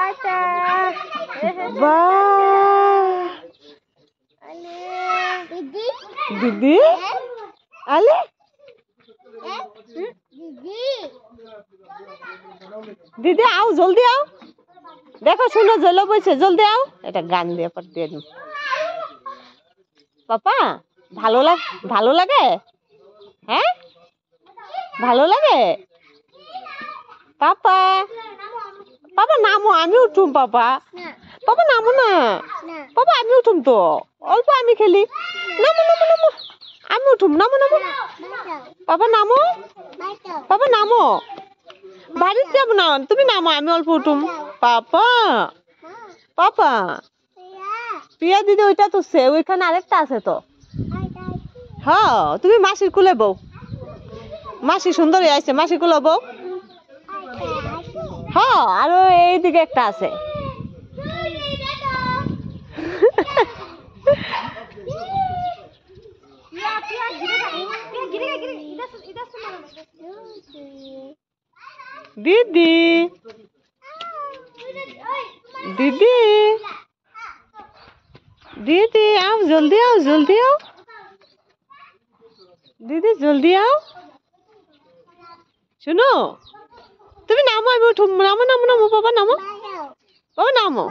tata বাহ दीदी आले दीदी आओ जल्दी आओ देखो सुनो जलो বইছে जल्दी आओ এটা গান দিয়ে পর দিয়ে দিই পাপা ভালো লাগে হ্যাঁ ভালো লাগে পাপা পাপা নামো আমি উঠুম পাপা পাপা নামো না পাপা আমি উঠুম তো অল্প আমি খেলি নামো নামো নামো আমি উঠুম নামো নামো পাপা নামো বাড়িতে যাবো না তুমি নামো আমি অল্প উঠুম পাপা পাপা প্রিয়া দিদি ওইটা তো সে ওইখানে আরেকটা আছে তো হ্যাঁ তুমি মাসির কুলে বউ মাসি সুন্দরী আছে মাসির কুলে বউ হ্যাঁ আরো এইদিকে একটা আছে दीदी दीदी दीदी आओ जल्दी आओ दीदी जल्दी आओ सुनो तुम्हें नामो अभी उठो नामो पापा नामो